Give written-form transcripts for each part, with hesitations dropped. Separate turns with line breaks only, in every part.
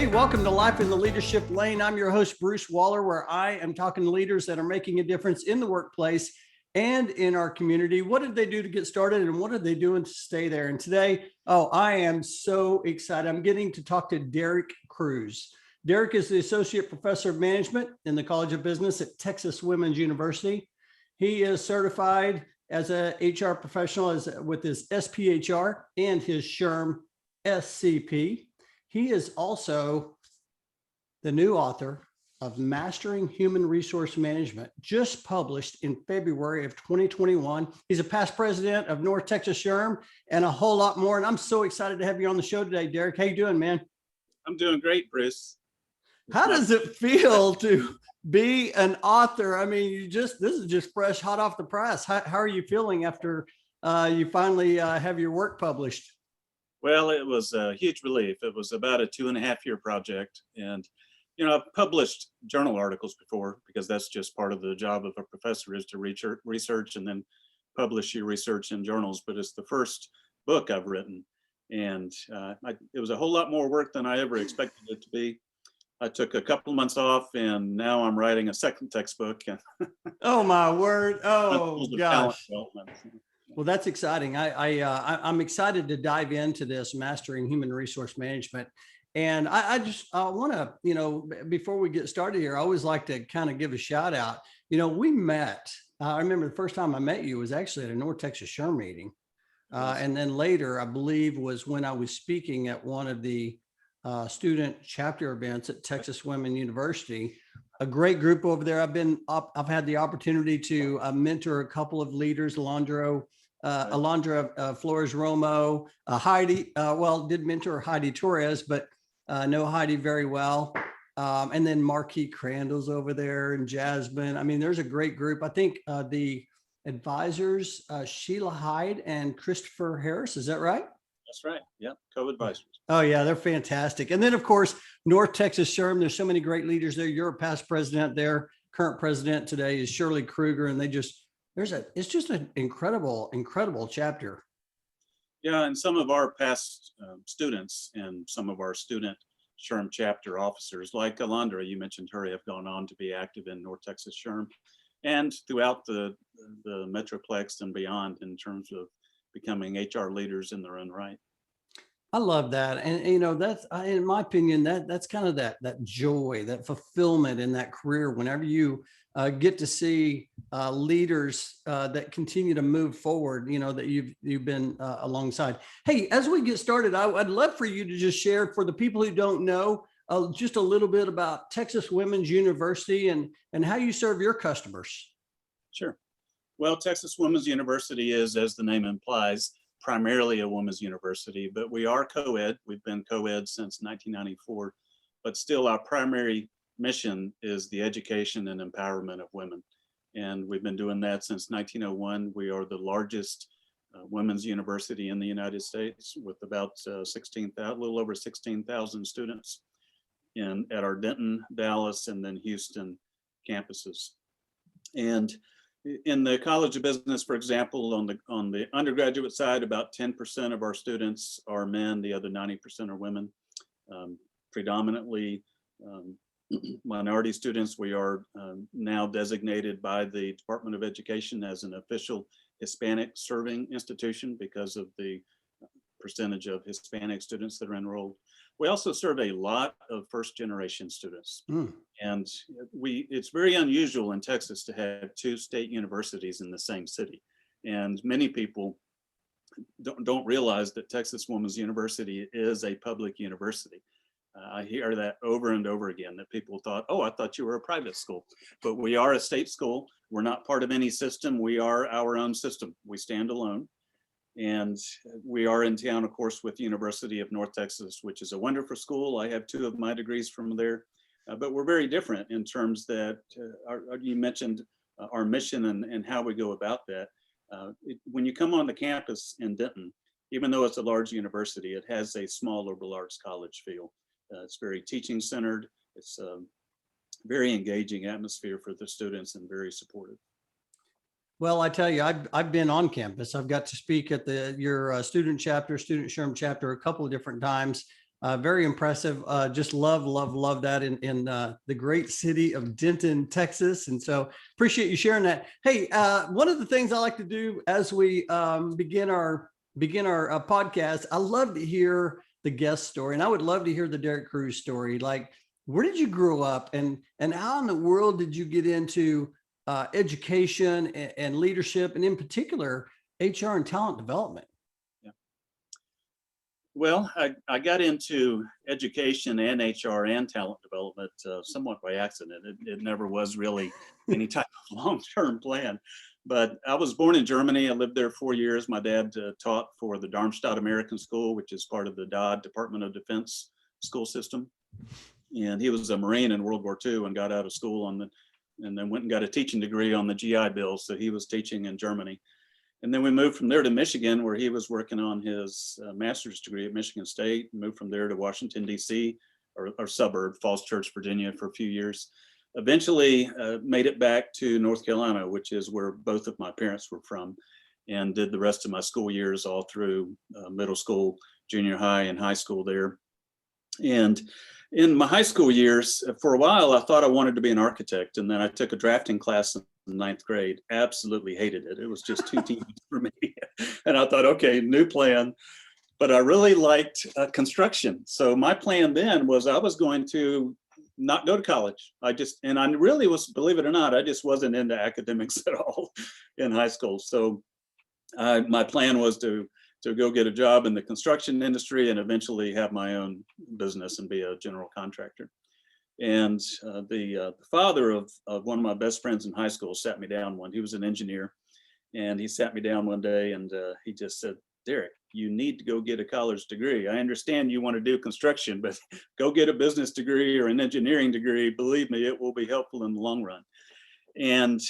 Hey, welcome to Life in the Leadership Lane. I'm your host, Bruce Waller, where I am talking to leaders that are making a difference in the workplace and in our community. What did they do to get started and what are they doing to stay there? And today, I am so excited. I'm getting to talk to Derek Cruz. Derek is the Associate Professor of Management in the College of Business at Texas Women's University. He is certified as a HR professional with his SPHR and his SHRM-CP. He is also the new author of Mastering Human Resource Management, just published in February of 2021. He's a past president of North Texas SHRM and a whole lot more. And I'm so excited to have you on the show today, Derek. How you doing, man?
I'm doing great, Bruce.
How does it feel to be an author? I mean, this is just fresh, hot off the press. How are you feeling after you finally have your work published?
Well, it was a huge relief. It was about a 2.5-year project. And, I've published journal articles before because that's just part of the job of a professor is to research and then publish your research in journals. But it's the first book I've written. And it was a whole lot more work than I ever expected it to be. I took a couple of months off and now I'm writing a second textbook.
Oh, my word. Oh, gosh. Well, that's exciting. I'm excited to dive into this Mastering Human Resource Management. And I want to, before we get started here, I always like to kind of give a shout out. We met, I remember the first time I met you was actually at a North Texas SHRM meeting. And then later, I believe, was when I was speaking at one of the student chapter events at Texas Women's University. A great group over there. I've had the opportunity to mentor a couple of leaders, Alondra Flores Romo, Heidi, did mentor Heidi Torres, but know Heidi very well. And then Marquis Crandall's over there and Jasmine. I mean, there's a great group. I think the advisors, Sheila Hyde and Christopher Harris, is that right?
That's right. Yeah, co-advisors.
Oh, yeah, they're fantastic. And then, of course, North Texas SHRM, there's so many great leaders there. You're a past president there. Current president today is Shirley Kruger, and it's just an incredible chapter.
Yeah, and some of our past students and some of our student SHRM chapter officers, like Alondra, you mentioned her, have gone on to be active in North Texas SHRM and throughout the Metroplex and beyond in terms of becoming HR leaders in their own right.
I love that. And, that's, in my opinion, that's kind of that joy, that fulfillment in that career. Whenever you get to see leaders that continue to move forward, that you've been alongside. Hey, as we get started, I'd love for you to just share, for the people who don't know, just a little bit about Texas Women's University and how you serve your customers.
Sure. Well, Texas Women's University is, as the name implies, primarily a women's university, but we are co-ed. We've been co-ed since 1994, but still our primary mission is the education and empowerment of women. And we've been doing that since 1901. We are the largest women's university in the United States with about a little over 16,000 students at our Denton, Dallas, and then Houston campuses. And in the College of Business, for example, on the undergraduate side, about 10% of our students are men, the other 90% are women. Predominantly minority students. We are now designated by the Department of Education as an official Hispanic serving institution because of the percentage of Hispanic students that are enrolled. We also serve a lot of first generation students. And it's very unusual in Texas to have two state universities in the same city. And many people don't realize that Texas Women's University is a public university. I hear that over and over again, that people thought, oh, I thought you were a private school. But we are a state school. We're not part of any system. We are our own system. We stand alone. And we are in town, of course, with the University of North Texas, which is a wonderful school. I have 2 of my degrees from there, but we're very different in terms that you mentioned our mission and how we go about that. When you come on the campus in Denton, even though it's a large university, it has a small liberal arts college feel. It's very teaching centered. It's a very engaging atmosphere for the students and very supportive.
Well, I tell you, I've been on campus. I've got to speak at your student SHRM chapter a couple of different times. Very impressive. Just love that in the great city of Denton, Texas. And so appreciate you sharing that. Hey, one of the things I like to do as we begin our podcast, I love to hear the guest story, and I would love to hear the Derek Cruz story. Like, where did you grow up, and how in the world did you get into education and leadership, and in particular HR and talent development?
Well, I got into education and HR and talent development somewhat by accident. It never was really any type of long-term plan. But I was born in Germany. I lived there 4 years. My dad taught for the Darmstadt American School, which is part of the DoD, Department of Defense school system. And he was a Marine in World War II and got out of school and then went and got a teaching degree on the GI Bill. So he was teaching in Germany. And then we moved from there to Michigan, where he was working on his master's degree at Michigan State, moved from there to Washington, D.C., or suburb, Falls Church, Virginia, for a few years. Eventually made it back to North Carolina, which is where both of my parents were from, and did the rest of my school years all through middle school, junior high, and high school there. And in my high school years, for a while, I thought I wanted to be an architect. And then I took a drafting class in ninth grade, absolutely hated it. It was just too tedious for me. And I thought, okay, new plan. But I really liked construction. So my plan then was I was going to not go to college. I really was, believe it or not, I just wasn't into academics at all in high school. So my plan was to go get a job in the construction industry and eventually have my own business and be a general contractor. And the father of one of my best friends in high school sat me down he was an engineer, and he sat me down one day and he just said, "Derek, you need to go get a college degree. I understand you want to do construction, but go get a business degree or an engineering degree. Believe me, it will be helpful in the long run." And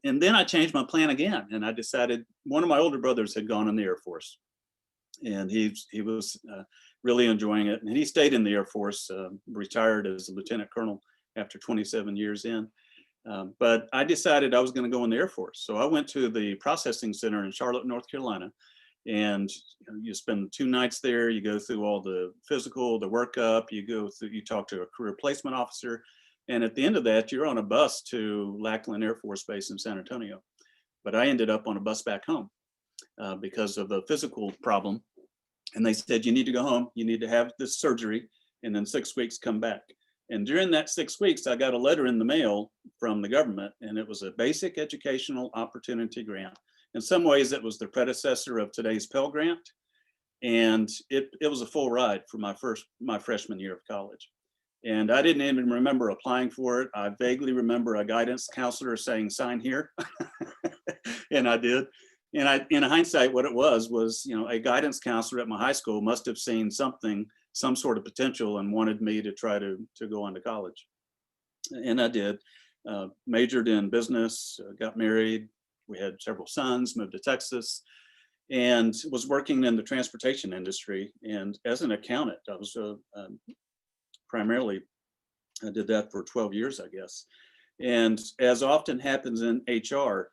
then I changed my plan again, and I decided one of my older brothers had gone in the Air Force, and he was really enjoying it. And he stayed in the Air Force, retired as a lieutenant colonel after 27 years in. But I decided I was going to go in the Air Force. So I went to the processing center in Charlotte, North Carolina. And you spend 2 nights there. You go through all the physical, the workup. You talk to a career placement officer. And at the end of that, you're on a bus to Lackland Air Force Base in San Antonio. But I ended up on a bus back home because of a physical problem. And they said, you need to go home. You need to have this surgery, and then 6 weeks come back. And during that 6 weeks, I got a letter in the mail from the government, and it was a basic educational opportunity grant. In some ways, it was the predecessor of today's Pell Grant. And it was a full ride for my freshman year of college. And I didn't even remember applying for it. I vaguely remember a guidance counselor saying, "Sign here." And I did. And in hindsight, what it was, a guidance counselor at my high school must have seen some sort of potential and wanted me to try to go on to college. And I did. Majored in business, got married. We had several sons, moved to Texas, and was working in the transportation industry. And as an accountant, I was primarily, I did that for 12 years, I guess. And as often happens in HR,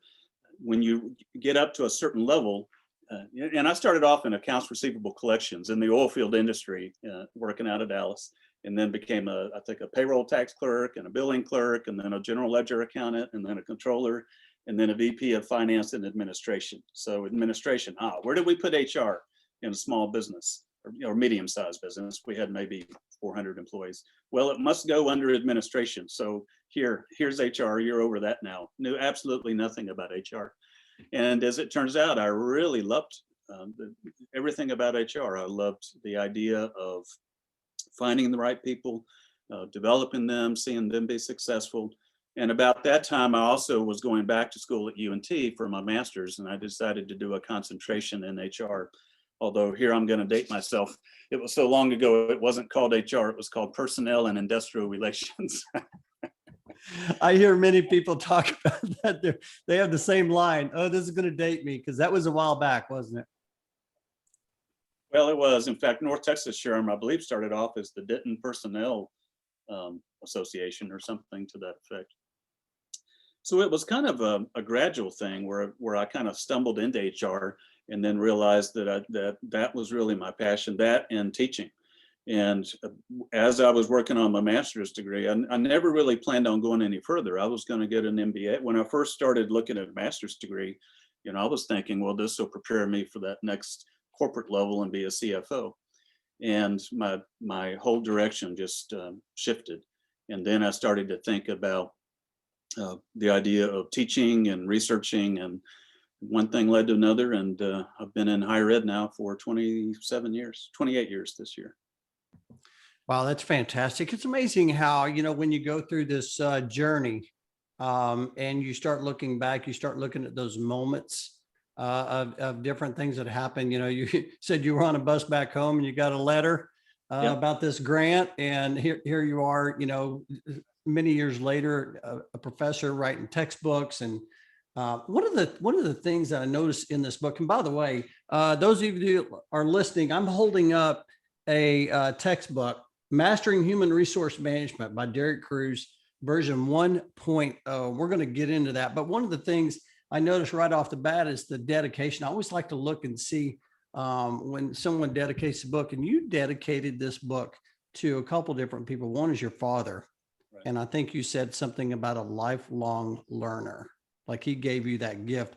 when you get up to a certain level, and I started off in accounts receivable collections in the oil field industry, working out of Dallas, and then became I think a payroll tax clerk and a billing clerk, and then a general ledger accountant, and then a controller, and then a VP of finance and administration. So administration, where do we put HR in a small business or medium-sized business? We had maybe 400 employees. Well, it must go under administration. So here's HR, you're over that now. Knew absolutely nothing about HR. And as it turns out, I really loved everything about HR. I loved the idea of finding the right people, developing them, seeing them be successful. And about that time, I also was going back to school at UNT for my master's, and I decided to do a concentration in HR. Although here I'm going to date myself. It was so long ago, it wasn't called HR, it was called Personnel and Industrial Relations.
I hear many people talk about that. They have the same line. "Oh, this is going to date me," because that was a while back, wasn't it?
Well, it was. In fact, North Texas SHRM, I believe, started off as the Denton Personnel Association or something to that effect. So it was kind of a gradual thing where I kind of stumbled into HR and then realized that that was really my passion, that and teaching. And as I was working on my master's degree, I never really planned on going any further. I was going to get an MBA. When I first started looking at a master's degree, I was thinking, well, this will prepare me for that next corporate level and be a CFO. And my whole direction just shifted. And then I started to think about the idea of teaching and researching, and one thing led to another. And I've been in higher ed now for 28 years this year.
Wow, that's fantastic. It's amazing how, when you go through this journey and you start looking back, you start looking at those moments of different things that happen. You said you were on a bus back home and you got a letter about this grant, and here you are, many years later, a professor writing textbooks. And one of the things that I noticed in this book, and by the way, those of you who are listening, I'm holding up a textbook, Mastering Human Resource Management by Derek Crews, version 1.0. We're going to get into that. But one of the things I noticed right off the bat is the dedication. I always like to look and see when someone dedicates a book, and you dedicated this book to a couple different people. One is your father. Right. And I think you said something about a lifelong learner, like he gave you that gift.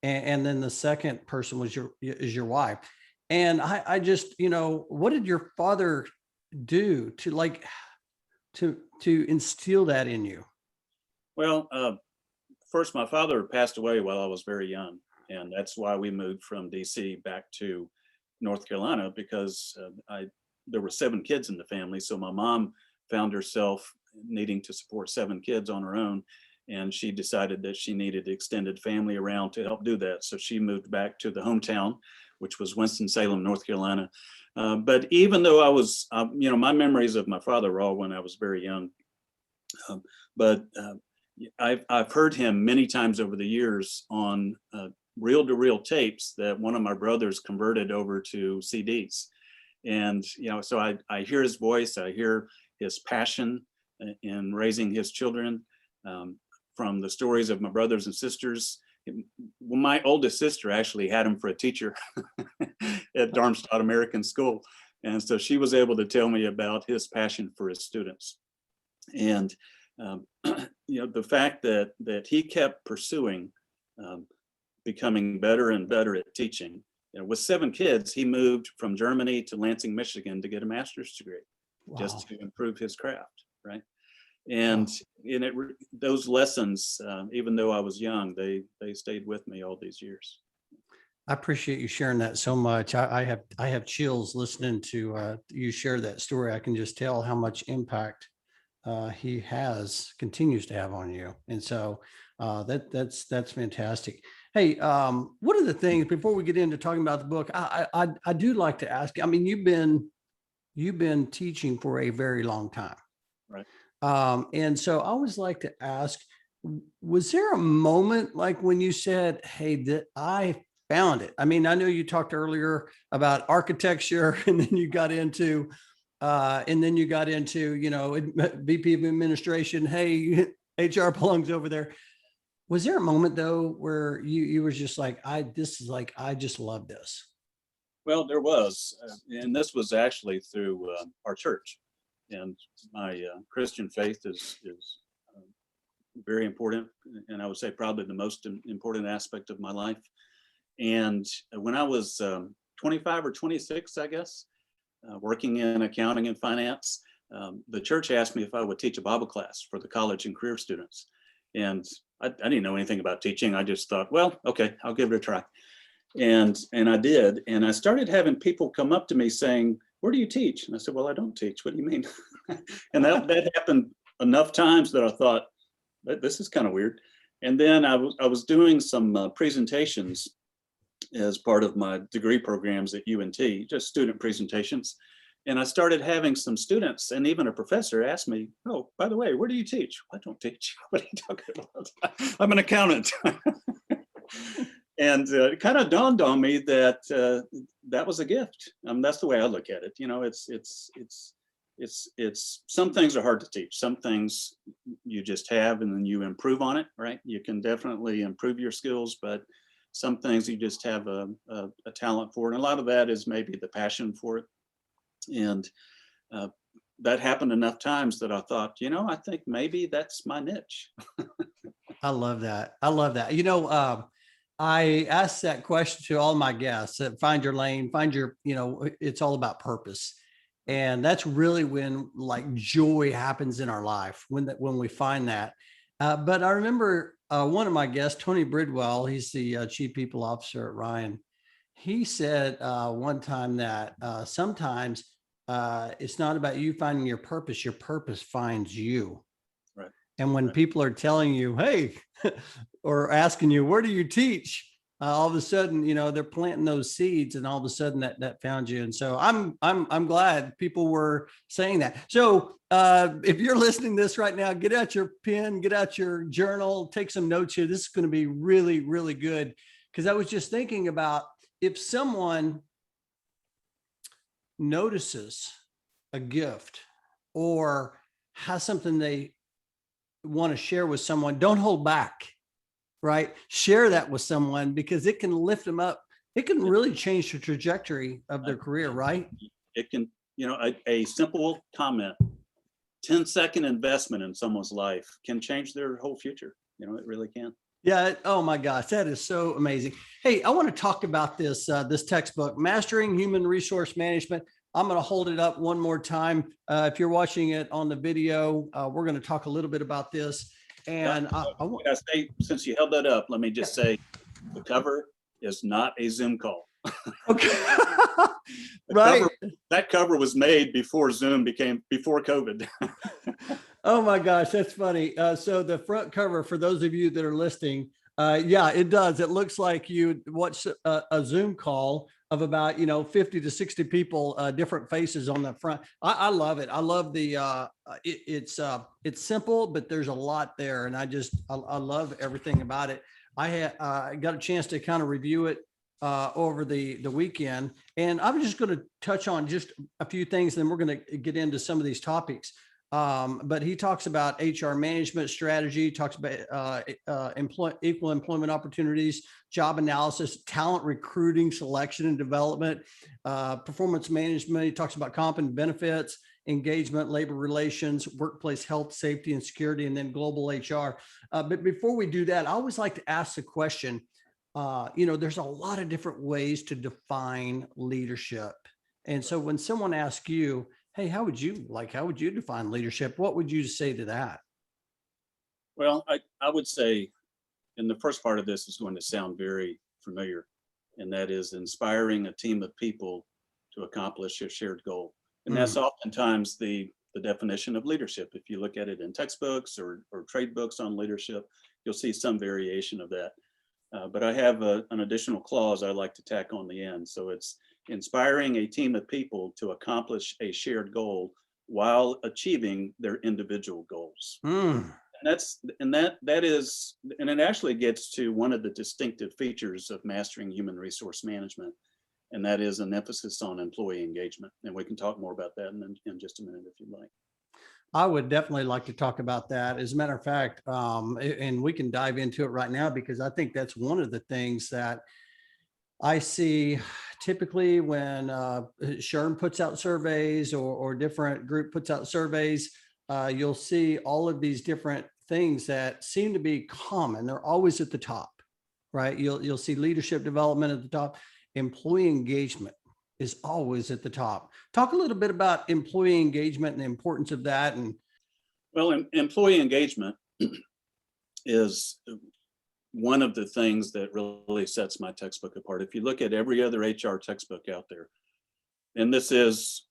And then the second person was your wife. And I just, what did your father do to instill that in you?
Well, first, my father passed away while I was very young, and that's why we moved from DC back to North Carolina, because there were 7 kids in the family. So my mom found herself needing to support 7 kids on her own, and she decided that she needed extended family around to help do that. So she moved back to the hometown, which was Winston-Salem, North Carolina. But even though I was, my memories of my father were all when I was very young. But I've heard him many times over the years on reel-to-reel tapes that one of my brothers converted over to CDs. And, so I hear his voice, I hear his passion in raising his children from the stories of my brothers and sisters. Well, my oldest sister actually had him for a teacher at Darmstadt American School. And so she was able to tell me about his passion for his students. And, the fact that he kept pursuing becoming better and better at teaching. With 7 kids, he moved from Germany to Lansing, Michigan to get a master's degree. Wow. Just to improve his craft, right? And those lessons, even though I was young, they stayed with me all these years.
I appreciate you sharing that so much. I have chills listening to you share that story. I can just tell how much impact he continues to have on you. And so that's fantastic. Hey, one of the things before we get into talking about the book, I do like to ask. I mean, you've been teaching for a very long time,
right?
And so I always like to ask, was there a moment like when you said, "Hey, that I found it"? I mean, I know you talked earlier about architecture, and then you got into VP of administration. Hey, HR belongs over there. Was there a moment though where you was just like, I just love this?
Well, there was, and this was actually through our church, and my Christian faith is very important, and I would say probably the most important aspect of my life. And when I was 25 or 26, I guess, working in accounting and finance, the church asked me if I would teach a Bible class for the college and career students. And I didn't know anything about teaching. I just thought, well, okay, I'll give it a try. And I did. And I started having people come up to me saying, "Where do you teach?" And I said, "Well, I don't teach. What do you mean?" And that happened enough times that I thought, this is kind of weird. And then I was doing some presentations as part of my degree programs at UNT, just student presentations. And I started having some students and even a professor ask me, "Oh, by the way, where do you teach?" "I don't teach." "What are you talking about?" "I'm an accountant." And it kind of dawned on me that that was a gift. That's the way I look at it. It's some things are hard to teach. Some things you just have and then you improve on it, right? You can definitely improve your skills, but some things you just have a talent for. And a lot of that is maybe the passion for it. And that happened enough times that I thought, I think maybe that's my niche.
I love that. I love that. I ask that question to all my guests, find your lane, find your, it's all about purpose. And that's really when like joy happens in our life, when we find that. But I remember one of my guests, Tony Bridwell, he's the chief people officer at Ryan. He said one time that sometimes it's not about you finding your purpose finds you.
Right.
And when people are telling you, hey, or asking you, where do you teach? All of a sudden, they're planting those seeds, and all of a sudden that found you. And so I'm glad people were saying that. So if you're listening to this right now, get out your pen, get out your journal, take some notes here. This is going to be really, really good, because I was just thinking about if someone notices a gift or has something they want to share with someone, don't hold back, right? Share that with someone, because it can lift them up. It can really change the trajectory of their career, right?
It can, a simple comment, 10-second investment in someone's life can change their whole future. It really can.
Yeah. Oh my gosh, that is so amazing. Hey, I want to talk about this textbook, Mastering Human Resource Management. I'm going to hold it up one more time. If you're watching it on the video, we're going to talk a little bit about this. And I want
to say, since you held that up, let me just say the cover is not a Zoom call.
Okay. Right.
That cover was made before COVID.
Oh my gosh, that's funny. So the front cover, for those of you that are listening, yeah, it does. It looks like you watch a Zoom call of about 50 to 60 people, different faces on the front. I love it. I love the it's simple, but there's a lot there, and I love everything about it. I got a chance to kind of review it over the weekend, and I'm just going to touch on just a few things, then we're going to get into some of these topics. But he talks about HR management strategy, talks about equal employment opportunities, job analysis, talent recruiting, selection and development, performance management. He talks about comp and benefits, engagement, labor relations, workplace health, safety and security, and then global HR. But before we do that, I always like to ask the question, there's a lot of different ways to define leadership. And so when someone asks you, hey, how would you define leadership? What would you say to that?
Well, I would say, and the first part of this is going to sound very familiar, and that is inspiring a team of people to accomplish a shared goal. And that's oftentimes the definition of leadership. If you look at it in textbooks or trade books on leadership, you'll see some variation of that. But I have an additional clause I like to tack on the end. So it's inspiring a team of people to accomplish a shared goal while achieving their individual goals. And it actually gets to one of the distinctive features of mastering human resource management, and that is an emphasis on employee engagement. And we can talk more about that in just a minute if you'd like.
I would definitely like to talk about that. As a matter of fact, and we can dive into it right now, because I think that's one of the things that I see typically when SHRM puts out surveys or different group puts out surveys. You'll see all of these different things that seem to be common. They're always at the top, right? You'll see leadership development at the top. Employee engagement is always at the top. Talk a little bit about employee engagement and the importance of that. And
well, employee engagement is one of the things that really sets my textbook apart. If you look at every other HR textbook out there, and this is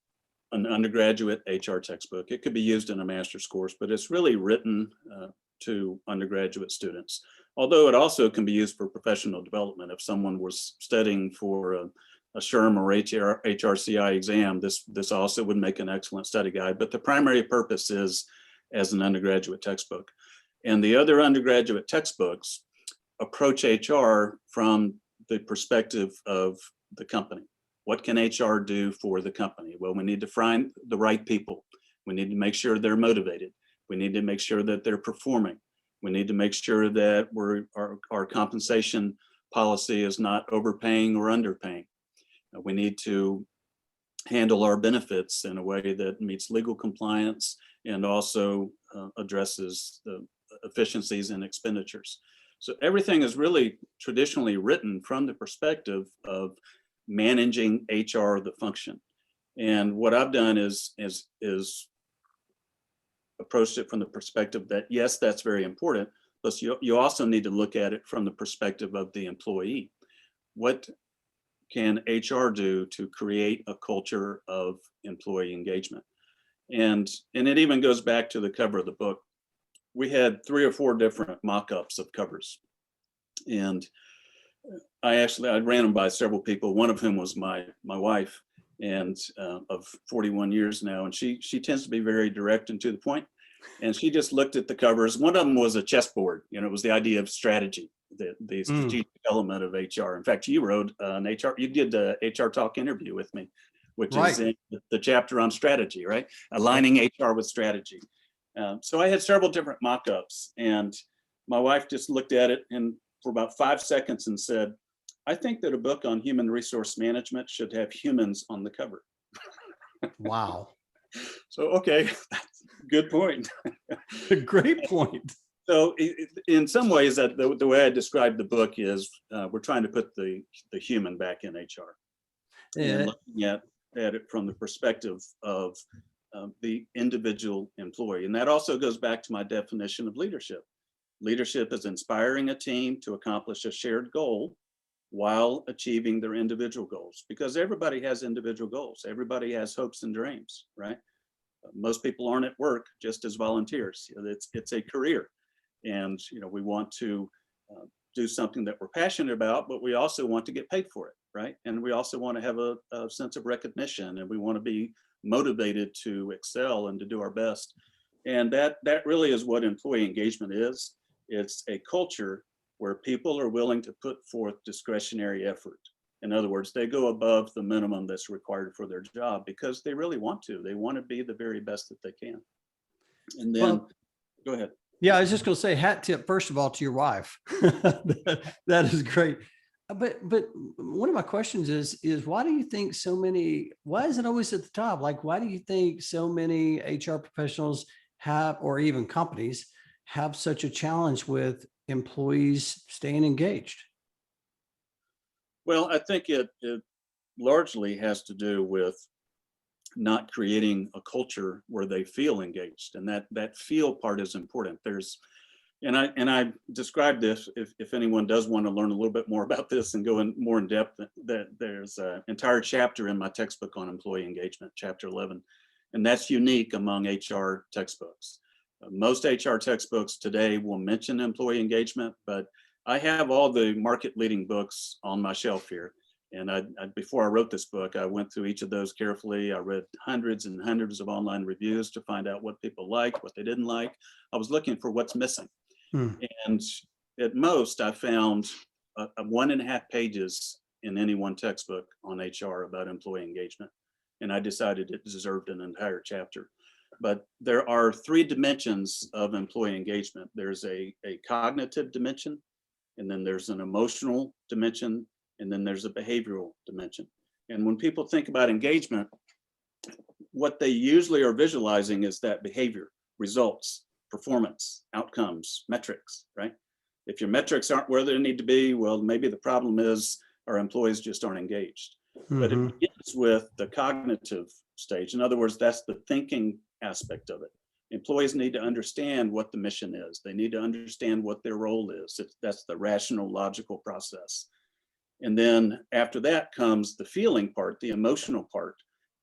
an undergraduate HR textbook, it could be used in a master's course, but it's really written to undergraduate students. Although it also can be used for professional development. If someone was studying for a SHRM or HRCI exam, this also would make an excellent study guide. But the primary purpose is as an undergraduate textbook. And the other undergraduate textbooks approach HR from the perspective of the company. What can HR do for the company? Well, we need to find the right people. We need to make sure they're motivated. We need to make sure that they're performing. We need to make sure that our compensation policy is not overpaying or underpaying. We need to handle our benefits in a way that meets legal compliance and also addresses the efficiencies and expenditures. So everything is really traditionally written from the perspective of managing HR, the function. And what I've done is approached it from the perspective that, yes, that's very important, but you also need to look at it from the perspective of the employee. What can HR do to create a culture of employee engagement? And it even goes back to the cover of the book. We had 3 or 4 different mock-ups of covers. And I ran them by several people, one of whom was my wife, and of 41 years now. And she tends to be very direct and to the point. And she just looked at the covers. One of them was a chessboard. It was the idea of strategy, the strategic element of HR. In fact, you wrote an HR, you did the HR Talk interview with me, which is in the chapter on strategy, right? Aligning HR with strategy. So I had several different mock-ups, and my wife just looked at it and for about 5 seconds and said, I think that a book on human resource management should have humans on the cover.
Wow.
So, okay, good point.
Great point.
So in some ways, that the way I describe the book is we're trying to put the human back in HR. And looking at it from the perspective of the individual employee. And that also goes back to my definition of leadership. Leadership is inspiring a team to accomplish a shared goal while achieving their individual goals, because everybody has individual goals. Everybody has hopes and dreams, right? Most people aren't at work just as volunteers. It's a career, and we want to do something that we're passionate about, but we also want to get paid for it, right? And we also want to have a sense of recognition, and we want to be motivated to excel and to do our best. And that really is what employee engagement is. It's a culture where people are willing to put forth discretionary effort. In other words, they go above the minimum that's required for their job because they really want to. They want to be the very best that they can. And then, go ahead.
Yeah, I was just going to say, hat tip, first of all, to your wife. That is great. But one of my questions is why do you think why is it always at the top? Like, why do you think so many HR professionals have, or even companies have such a challenge with employees staying engaged?
Well, I think it largely has to do with not creating a culture where they feel engaged, and that feel part is important. And I described this, if anyone does want to learn a little bit more about this and go in more in depth, that there's an entire chapter in my textbook on employee engagement, chapter 11, and that's unique among HR textbooks. Most HR textbooks today will mention employee engagement, but I have all the market leading books on my shelf here. And before I wrote this book, I went through each of those carefully. I read hundreds and hundreds of online reviews to find out what people liked, what they didn't like. I was looking for what's missing. And at most, I found 1.5 pages in any one textbook on HR about employee engagement. And I decided it deserved an entire chapter. But there are 3 dimensions of employee engagement. There's a cognitive dimension, and then there's an emotional dimension, and then there's a behavioral dimension. And when people think about engagement, what they usually are visualizing is that behavior, results, performance, outcomes, metrics, right? If your metrics aren't where they need to be, well, maybe the problem is our employees just aren't engaged. But it begins with the cognitive stage. In other words, that's the thinking aspect of it. Employees need to understand what the mission is. They need to understand what their role is. That's the rational, logical process. And then after that comes the feeling part, the emotional part.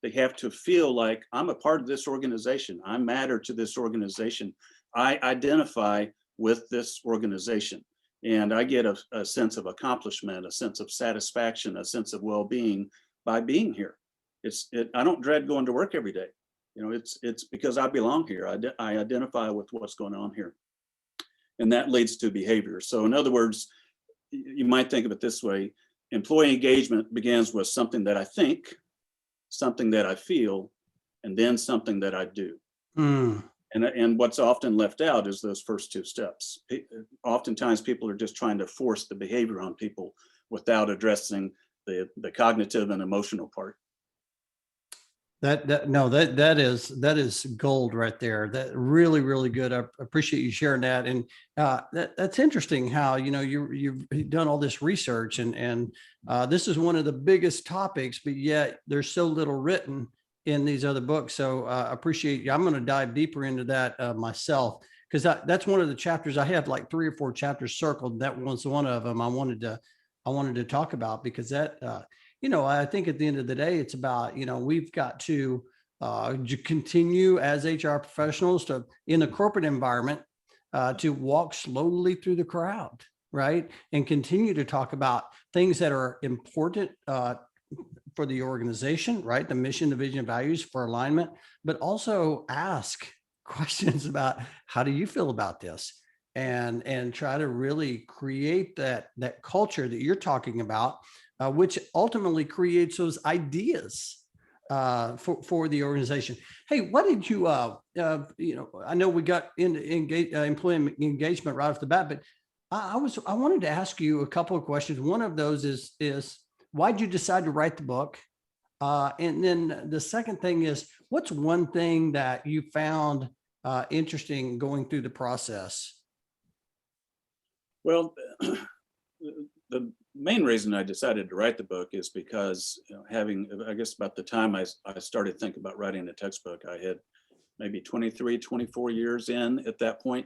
They have to feel like, I'm a part of this organization. I matter to this organization. I identify with this organization. And I get a sense of accomplishment, a sense of satisfaction, a sense of well-being by being here. I don't dread going to work every day. It's because I belong here. I identify with what's going on here. And that leads to behavior. So in other words, you might think of it this way. Employee engagement begins with something that I think, something that I feel, and then something that I do. And what's often left out is those first 2 steps. Oftentimes people are just trying to force the behavior on people without addressing the cognitive and emotional part.
That is gold right there. That really, really good. I appreciate you sharing that. And that's interesting how, you've done all this research, and this is one of the biggest topics, but yet there's so little written in these other books. So I appreciate you. I'm going to dive deeper into that myself, because that's one of the chapters. I have like 3 or 4 chapters circled. That was one of them I wanted to talk about, because that, I think at the end of the day, it's about, we've got to continue as HR professionals to, in the corporate environment, to walk slowly through the crowd, right? And continue to talk about things that are important for the organization, right? The mission, the vision, values for alignment, but also ask questions about, how do you feel about this? And try to really create that culture that you're talking about, which ultimately creates those ideas for the organization. Hey, what did you, I know we got into employee engagement right off the bat, but I wanted to ask you a couple of questions. One of those is why did you decide to write the book? And then the second thing is, what's one thing that you found interesting going through the process?
Well, the main reason I decided to write the book is because, I guess about the time I started thinking about writing a textbook, I had maybe 23, 24 years in at that point,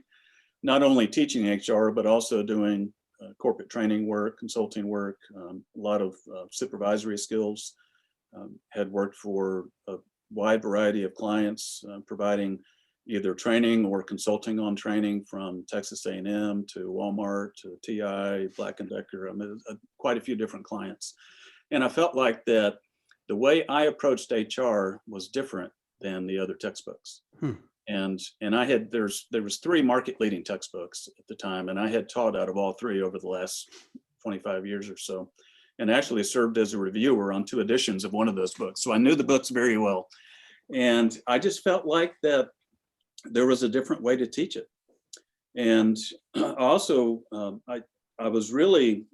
not only teaching HR, but also doing corporate training work, consulting work, a lot of supervisory skills, had worked for a wide variety of clients, providing either training or consulting on training, from Texas A&M to Walmart to TI, Black & Decker. I mean, quite a few different clients. And I felt like that the way I approached HR was different than the other textbooks. And there was 3 market leading textbooks at the time, and I had taught out of all 3 over the last 25 years or so, and actually served as a reviewer on 2 editions of one of those books. So I knew the books very well. And I just felt like that there was a different way to teach it. And also, I was really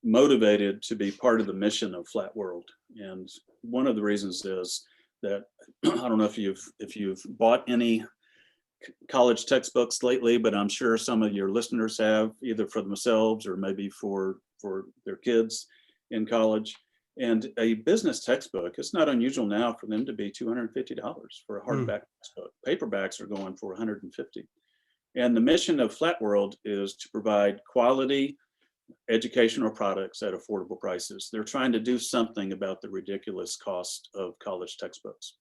motivated to be part of the mission of Flat World. And one of the reasons is that, I don't know if you've bought any college textbooks lately, but I'm sure some of your listeners have, either for themselves or maybe for their kids in college. And a business textbook, it's not unusual now for them to be $250 for a hardback textbook. Paperbacks are going for $150. And the mission of Flat World is to provide quality educational products at affordable prices. They're trying to do something about the ridiculous cost of college textbooks.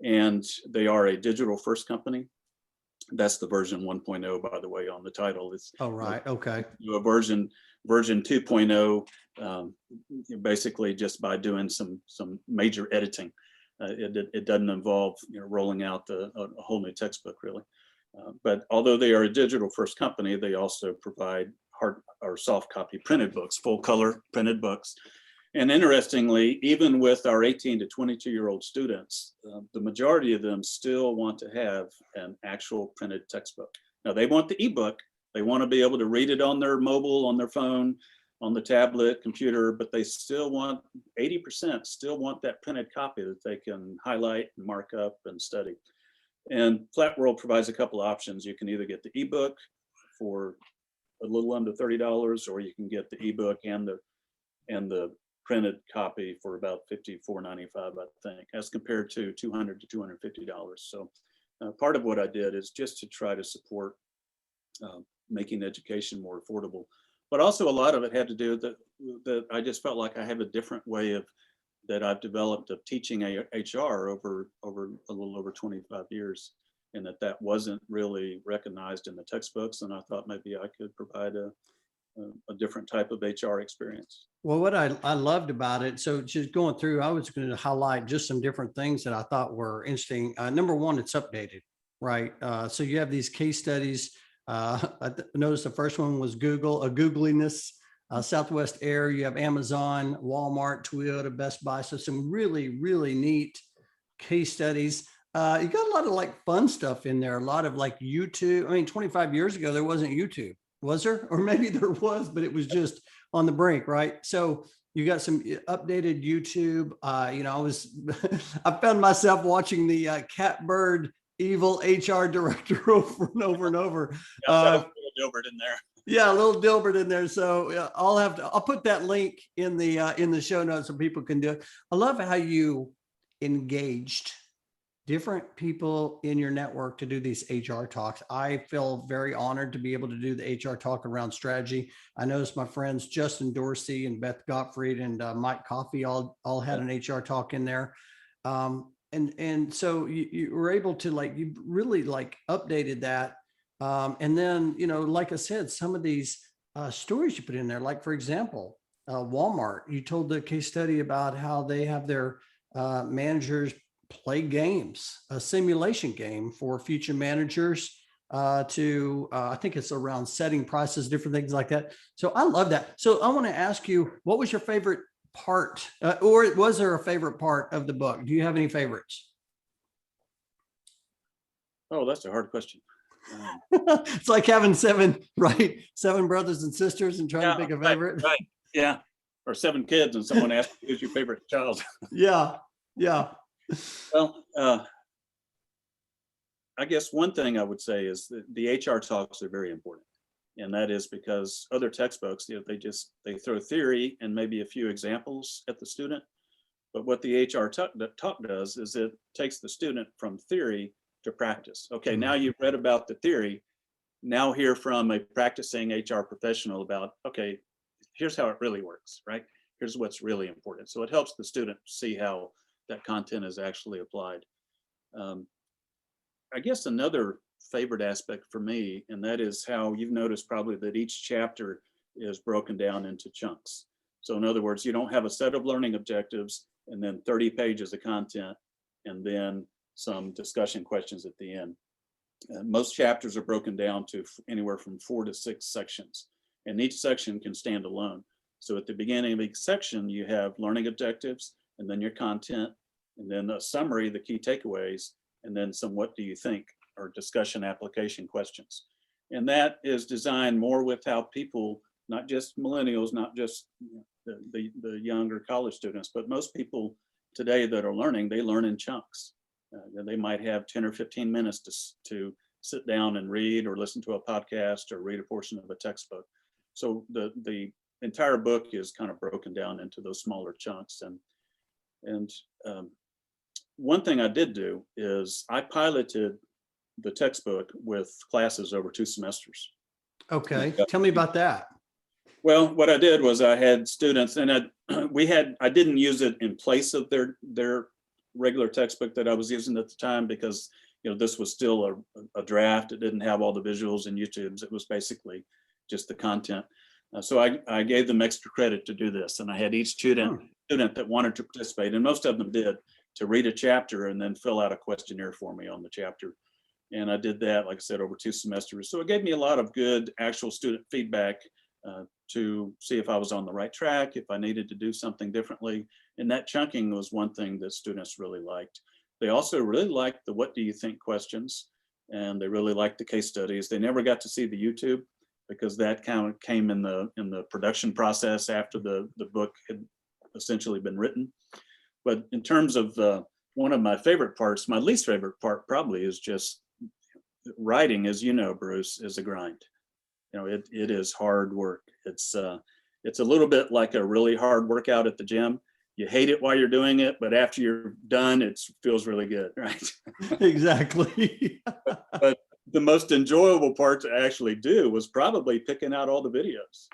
And they are a digital first company. That's the version 1.0, by the way, on the title. It's
Okay.
A version 2.0, basically just by doing some major editing. It doesn't involve rolling out a whole new textbook, really. But although they are a digital first company, they also provide hard or soft copy printed books, full color printed books. And interestingly, even with our 18 to 22-year-old students, the majority of them still want to have an actual printed textbook. Now, they want the ebook. They want to be able to read it on their mobile, on their phone, on the tablet, computer, but they still want, 80% still want that printed copy that they can highlight and mark up and study. And Flat World provides a couple of options. You can either get the ebook for a little under $30, or you can get the ebook and the printed copy for about $54.95, I think, as compared to $200 to $250. So part of what I did is just to try to support making education more affordable. But also a lot of it had to do with that I just felt like I have a different way that I've developed of teaching HR over a little over 25 years, and that wasn't really recognized in the textbooks. And I thought maybe I could provide a different type of HR experience.
Well, what I loved about it, so just going through, I was going to highlight just some different things that I thought were interesting. Number one, it's updated, right? So you have these case studies. I noticed the first one was Google, a googliness, Southwest Air. You have Amazon, Walmart, Toyota, Best Buy. So some really, really neat case studies. You got a lot of like fun stuff in there, a lot of like YouTube. I mean, 25 years ago, there wasn't YouTube, was there? Or maybe there was, but it was just on the brink, right? So You got some updated YouTube. I found myself watching the Catbird Evil HR Director over and over and over.
Dilbert in there.
Yeah, a little Dilbert in there. So I'll put that link in the show notes so people can do it. I love how you engaged different people in your network to do these HR talks. I feel very honored to be able to do the HR talk around strategy. I noticed my friends Justin Dorsey and Beth Gottfried and Mike Coffey all had an HR talk in there. And so you were able to you really updated that. And then, like I said, some of these stories you put in there, like for example, Walmart, you told the case study about how they have their managers play games, a simulation game for future managers I think it's around setting prices, different things like that. So I love that. So I want to ask you, what was your favorite part or was there a favorite part of the book? Do you have any favorites?
Oh, that's a hard question.
It's like having seven brothers and sisters and trying to pick a favorite.
Right. Yeah. Or 7 kids and someone asks who's your favorite child.
Yeah.
Well, I guess one thing I would say is that the HR talks are very important. And that is because other textbooks, they throw theory and maybe a few examples at the student. But what the HR talk does is it takes the student from theory to practice. Okay, now you've read about the theory. Now hear from a practicing HR professional about, okay, here's how it really works, right? Here's what's really important. So it helps the student see how that content is actually applied. I guess another favorite aspect for me, and that is how you've noticed probably that each chapter is broken down into chunks. So in other words, you don't have a set of learning objectives and then 30 pages of content and then some discussion questions at the end. Most chapters are broken down to anywhere from 4 to 6 sections, and each section can stand alone. So at the beginning of each section, you have learning objectives, and then your content, and then a summary, the key takeaways, and then some what do you think or discussion application questions. And that is designed more with how people, not just millennials, not just the younger college students, but most people today that are learning, they learn in chunks. They might have 10 or 15 minutes to sit down and read or listen to a podcast or read a portion of a textbook. So the entire book is kind of broken down into those smaller chunks. And one thing I did do is I piloted the textbook with classes over 2 semesters.
Okay, tell me about that.
Well, what I did was I had students, and I didn't use it in place of their regular textbook that I was using at the time because this was still a draft. It didn't have all the visuals and YouTubes. It was basically just the content. So I gave them extra credit to do this, and I had each student that wanted to participate, and most of them did, to read a chapter and then fill out a questionnaire for me on the chapter. And I did that, like I said, over 2 semesters. So it gave me a lot of good actual student feedback to see if I was on the right track, if I needed to do something differently. And that chunking was one thing that students really liked. They also really liked the what do you think questions, and they really liked the case studies. They never got to see the YouTube because that kind of came in the production process after the book had essentially been written. But in terms of one of my favorite parts, my least favorite part probably is just writing, as you know, Bruce, is a grind. It is hard work. It's a little bit like a really hard workout at the gym. You hate it while you're doing it, but after you're done, it feels really good, right?
Exactly.
but the most enjoyable part to actually do was probably picking out all the videos.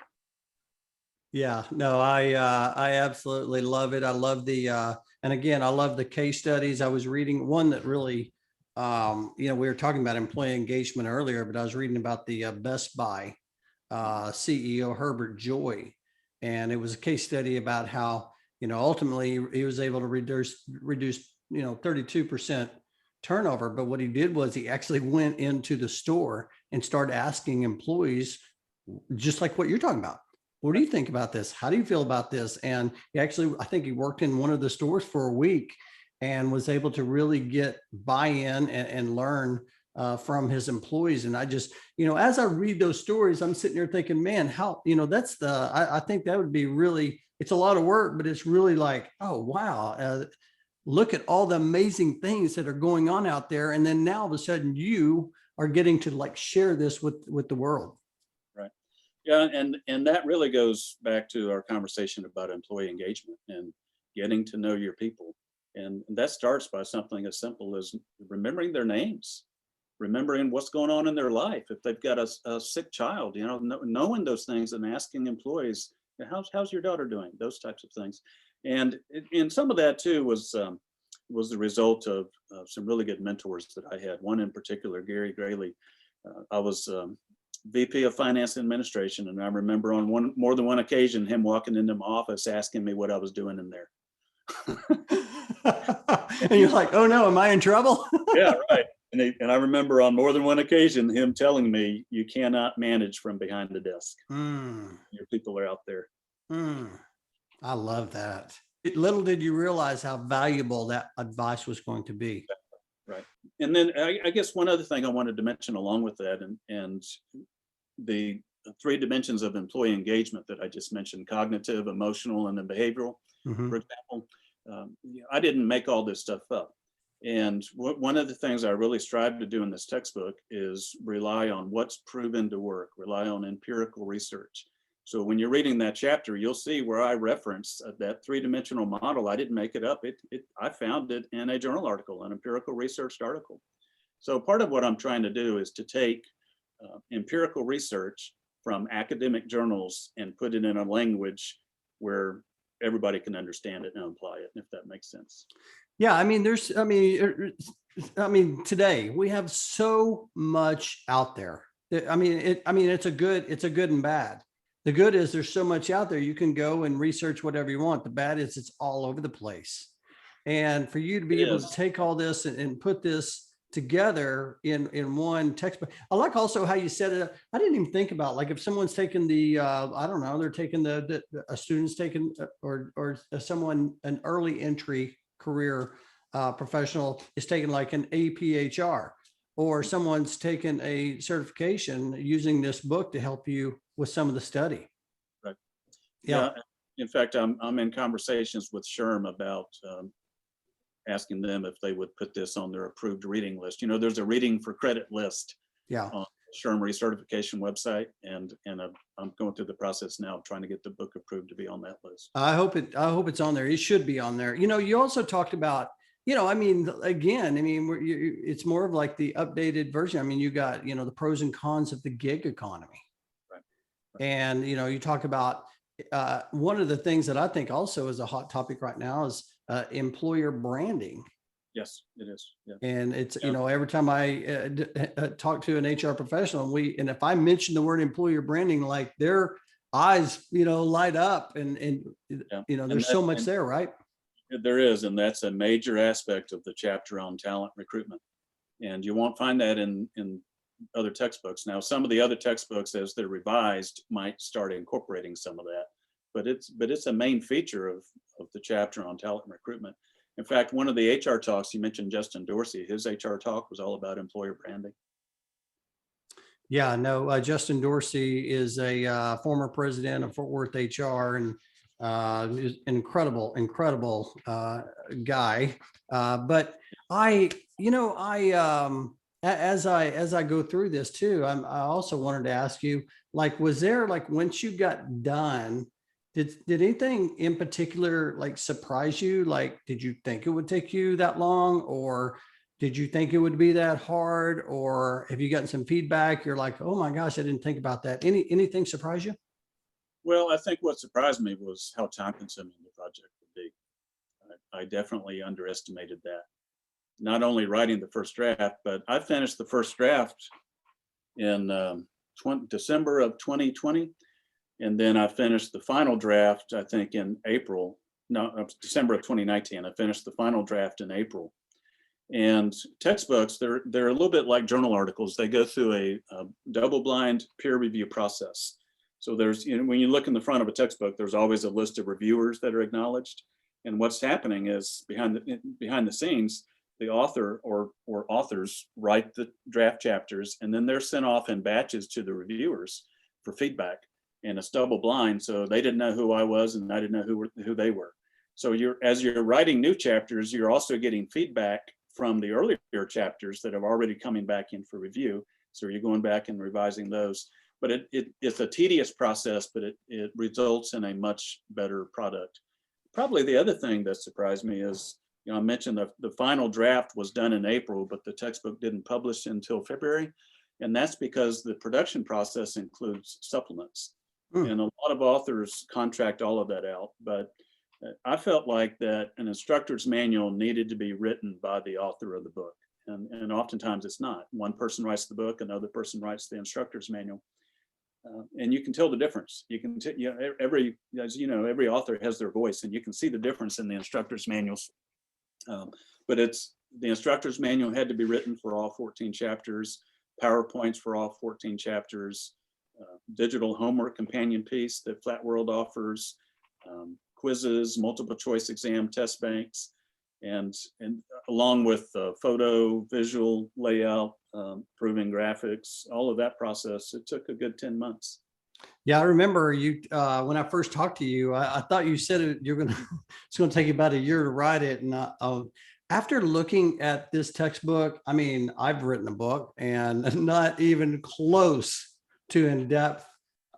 Yeah, no, I absolutely love it. I love and again, I love the case studies. I was reading one that really, we were talking about employee engagement earlier, but I was reading about the Best Buy CEO, Herbert Joy. And it was a case study about how, ultimately he was able to reduce 32% turnover. But what he did was he actually went into the store and started asking employees, just like what you're talking about. What do you think about this? How do you feel about this? And he actually, I think he worked in one of the stores for a week and was able to really get buy-in and learn from his employees. And I just, as I read those stories, I'm sitting there thinking, man, how, I think that would be really it's a lot of work, but it's really like, oh, wow. Look at all the amazing things that are going on out there. And then now all of a sudden you are getting to like share this with the world.
Right. Yeah. And that really goes back to our conversation about employee engagement and getting to know your people. And that starts by something as simple as remembering their names, remembering what's going on in their life. If they've got a sick child, knowing those things and asking employees, how's your daughter doing? Those types of things. And some of that too was the result of some really good mentors that I had. One in particular, Gary Grayley. I was VP of Finance and Administration, and I remember on more than one occasion him walking into my office asking me what I was doing in there.
And you're like, oh no, am I in trouble?
Yeah, right. And I remember on more than one occasion him telling me, you cannot manage from behind the desk. Your people are out there.
I love that. Little did you realize how valuable that advice was going to be.
Right. And then I guess one other thing I wanted to mention along with that, and the 3 dimensions of employee engagement that I just mentioned, cognitive, emotional, and then behavioral, for example, I didn't make all this stuff up. And one of the things I really strive to do in this textbook is rely on what's proven to work, rely on empirical research. So when you're reading that chapter, you'll see where I reference that 3-dimensional model. I didn't make it up. I found it in a journal article, an empirical researched article. So part of what I'm trying to do is to take empirical research from academic journals and put it in a language where everybody can understand it and apply it, if that makes sense.
Yeah, I mean, today we have so much out there. It's a good and bad. The good is there's so much out there. You can go and research whatever you want. The bad is it's all over the place. And for you to be able to take all this and put this together in one textbook. I like also how you said it. I didn't even think about, like, if someone's taking the, I don't know, they're taking a student's taking, or someone, an early entry career professional is taking like an SPHR, or someone's taken a certification using this book to help you with some of the study.
Right. Yeah. In fact, I'm in conversations with SHRM about asking them if they would put this on their approved reading list. There's a reading for credit list on SHRM recertification website, and I'm going through the process now of trying to get the book approved to be on that list.
I hope it's on there. It should be on there. You also talked about, it's more of like the updated version. You got, the pros and cons of the gig economy.
Right.
And, you talk about one of the things that I think also is a hot topic right now is employer branding.
Yes, it is. Yeah.
And it's, every time I talk to an HR professional, and if I mention the word employer branding, like their eyes, light up, and there's so much there, right?
There is, and that's a major aspect of the chapter on talent recruitment. And you won't find that in other textbooks. Now, some of the other textbooks, as they're revised, might start incorporating some of that, but it's a main feature of the chapter on talent recruitment. In fact, one of the HR talks, you mentioned Justin Dorsey, his HR talk was all about employer branding.
Yeah, no, Justin Dorsey is a former president of Fort Worth HR, and is an incredible guy. But as I go through this too, I also wanted to ask you, like, was there, like, once you got done, did anything in particular like surprise you? Like, did you think it would take you that long, or did you think it would be that hard, or have you gotten some feedback? You're like, oh my gosh, I didn't think about that. Anything surprise you?
Well, I think what surprised me was how time consuming the project would be. I definitely underestimated that. Not only writing the first draft, but I finished the first draft in December of 2020. And then I finished the final draft, I think in December of 2019. I finished the final draft in April. And textbooks, they're a little bit like journal articles. They go through a double-blind peer review process. So there's, when you look in the front of a textbook, there's always a list of reviewers that are acknowledged. And what's happening is behind the scenes, the author or authors write the draft chapters, and then they're sent off in batches to the reviewers for feedback. and it's double blind. So they didn't know who I was and I didn't know who they were. So as you're writing new chapters, you're also getting feedback from the earlier chapters that are already coming back in for review. So you're going back and revising those. But it's a tedious process, but it results in a much better product. Probably the other thing that surprised me is, I mentioned the final draft was done in April, but the textbook didn't publish until February. And that's because the production process includes supplements. And a lot of authors contract all of that out. But I felt like that an instructor's manual needed to be written by the author of the book. And oftentimes it's not. One person writes the book, another person writes the instructor's manual. And you can tell the difference. You can, every author has their voice, and you can see the difference in the instructor's manuals. But the instructor's manual had to be written for all 14 chapters, PowerPoints for all 14 chapters, digital homework companion piece that Flat World offers, quizzes, multiple choice exam test banks, and along with photo, visual layout, proving graphics, all of that process. It took a good 10 months.
Yeah, I remember you when I first talked to you. I thought you said it's going to take you about a year to write it. And after looking at this textbook, I mean, I've written a book and not even close to in depth.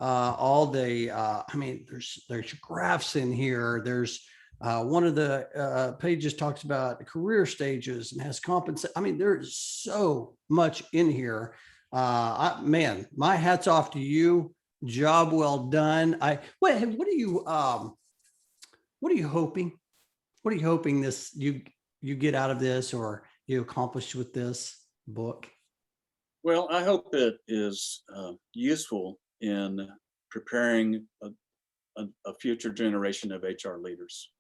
All the I mean, there's graphs in here. There's one of the pages talks about career stages and has compensation. I mean, there's so much in here. Man, my hat's off to you. Job well done. What are you hoping? What are you hoping this you get out of this, or you accomplish with this book?
Well, I hope it is useful in preparing a future generation of HR leaders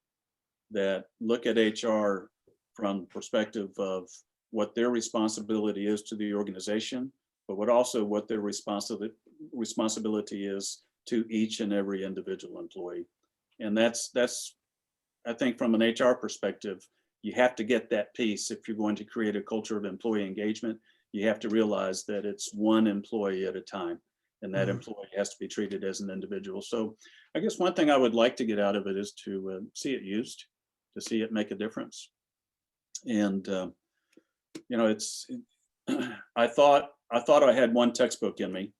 that look at HR from the perspective of what their responsibility is to the organization, but what their responsibility is to each and every individual employee. And that's I think from an HR perspective, you have to get that piece. If you're going to create a culture of employee engagement, you have to realize that it's one employee at a time, and that employee has to be treated as an individual. So I guess one thing I would like to get out of it is to see it used, to see it make a difference. And I thought I had one textbook in me,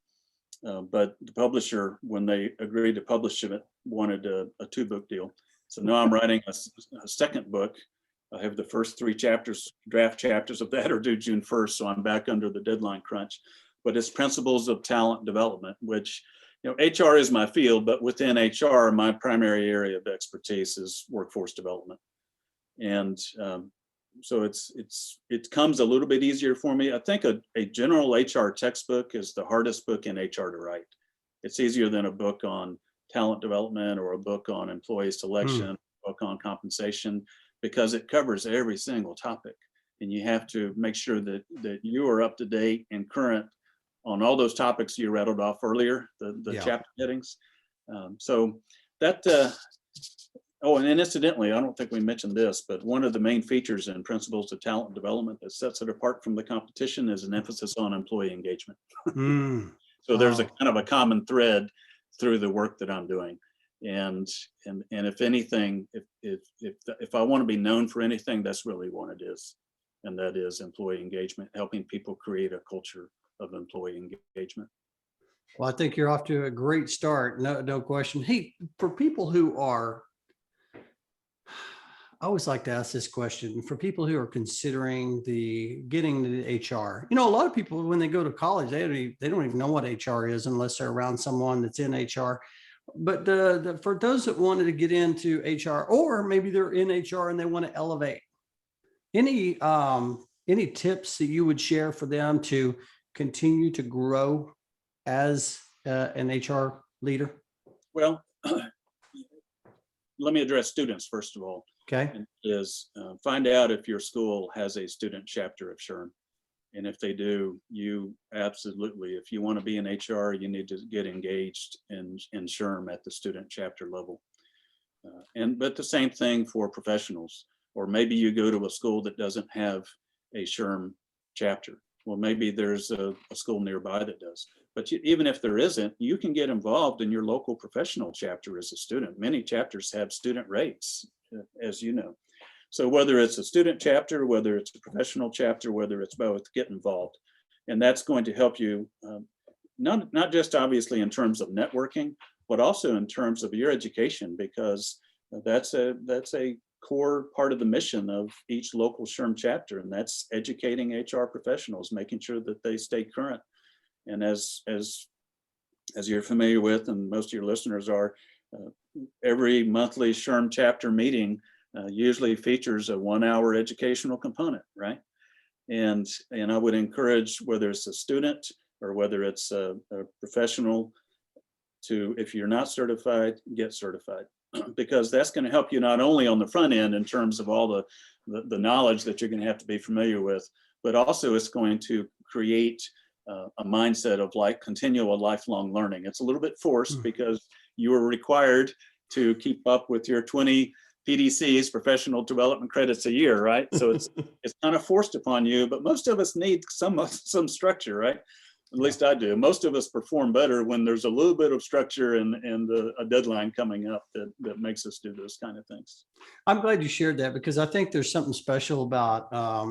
but the publisher, when they agreed to publish it, wanted a 2-book deal. So now I'm writing a second book. I have the first 3 draft chapters of that are due June 1st, so I'm back under the deadline crunch. But it's Principles of Talent Development, which, HR is my field, but within HR, my primary area of expertise is workforce development. And so it comes a little bit easier for me. I think a general HR textbook is the hardest book in HR to write. It's easier than a book on talent development or a book on employee selection, a book on compensation, because it covers every single topic. And you have to make sure that you are up to date and current on all those topics you rattled off earlier, the chapter headings. So that, and incidentally, I don't think we mentioned this, but one of the main features in Principles of Talent Development that sets it apart from the competition is an emphasis on employee engagement. So there's a kind of a common thread through the work that I'm doing. And if anything, if I want to be known for anything, that's really what it is. And that is employee engagement, helping people create a culture of employee engagement.
Well, I think you're off to a great start. No question. Hey, for people who are, I always like to ask this question, for people who are considering getting the HR. A lot of people, when they go to college, they don't even know what HR is unless they're around someone that's in HR. But for those that wanted to get into HR, or maybe they're in HR and they want to elevate, any tips that you would share for them to continue to grow as an HR leader?
Well, let me address students first of all.
Okay.
Find out if your school has a student chapter of SHRM. And if they do, you absolutely, if you want to be in HR, you need to get engaged in SHRM at the student chapter level. But the same thing for professionals, or maybe you go to a school that doesn't have a SHRM chapter. Well, maybe there's a school nearby that does. But even if there isn't, you can get involved in your local professional chapter as a student. Many chapters have student rates, as you know. So whether it's a student chapter, whether it's a professional chapter, whether it's both, get involved. And that's going to help you, not just obviously in terms of networking, but also in terms of your education, because that's a core part of the mission of each local SHRM chapter, and that's educating HR professionals, making sure that they stay current. And as you're familiar with, and most of your listeners are, every monthly SHRM chapter meeting usually features a 1-hour educational component, right? And I would encourage, whether it's a student or whether it's a professional, to, if you're not certified, get certified, because that's going to help you not only on the front end in terms of all the knowledge that you're going to have to be familiar with, but also it's going to create a mindset of like continual lifelong learning. It's a little bit forced because you are required to keep up with your 20 PDCs, professional development credits a year, right? So it's kind of forced upon you, but most of us need some structure, right? At least I do. Most of us perform better when there's a little bit of structure and a deadline coming up that makes us do those kind of things.
I'm glad you shared that, because I think there's something special about,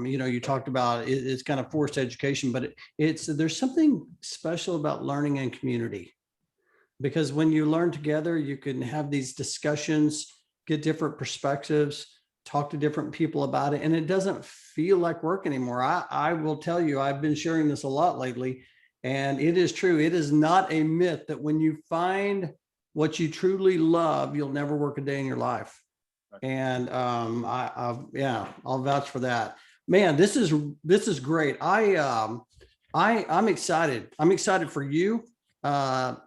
you talked about it's kind of forced education, but there's something special about learning in community, because when you learn together, you can have these discussions, get different perspectives, talk to different people about it, and it doesn't feel like work anymore. I will tell you, I've been sharing this a lot lately. And it is true. It is not a myth that when you find what you truly love, you'll never work a day in your life. And I'll vouch for that. Man, this is great. I'm excited. I'm excited for you, but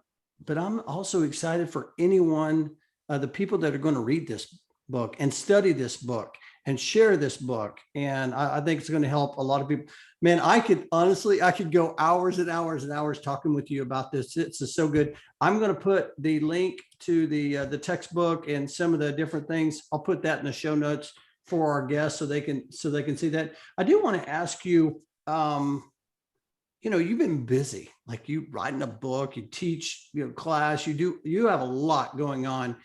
I'm also excited for anyone, the people that are going to read this book and study this book and share this book. And I think it's going to help a lot of people. Man, I could go hours and hours and hours talking with you about this. It's so good. I'm going to put the link to the textbook and some of the different things. I'll put that in the show notes for our guests so they can see that. I do want to ask you, you've been busy, like you writing a book, you teach, class, you have a lot going on.